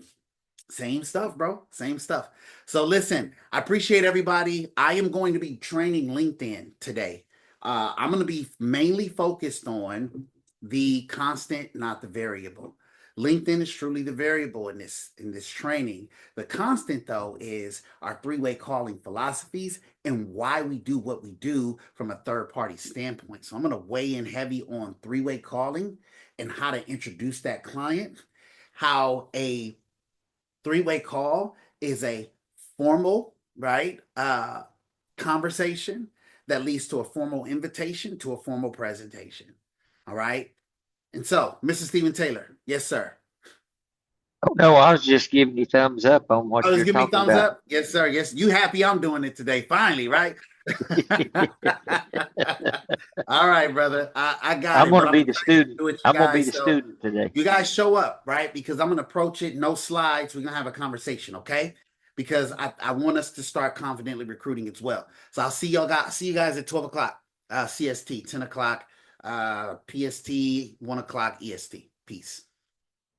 Same stuff, bro. Same stuff. So listen, I appreciate everybody. I am going to be training LinkedIn today. I'm going to be mainly focused on the constant, not the variable. LinkedIn is truly the variable in this training. The constant, though, is our three-way calling philosophies and why we do what we do from a third-party standpoint. So I'm going to weigh in heavy on three-way calling and how to introduce that client, how a three-way call is a formal, right, conversation that leads to a formal invitation to a formal presentation. All right. And so, Mr. Stephen Taylor, yes, sir.
Oh no, I was just giving you thumbs up on what
Oh, just
you're
give me
talking
thumbs
about.
up. Yes, sir. Yes, you happy I'm doing it today? Finally, right? All right, brother. I got
I'm
it.
going
But
to
I'm
be the
excited to
student.
do it, you
I'm going to be
guys.
the
So
student today.
you guys show up, right? Because I'm going to approach it, no slides. We're going to have a conversation, okay? Because I want us to start confidently recruiting as well. So I'll see you guys at 12 o'clock CST, 10 o'clock PST, 1 o'clock EST. Peace.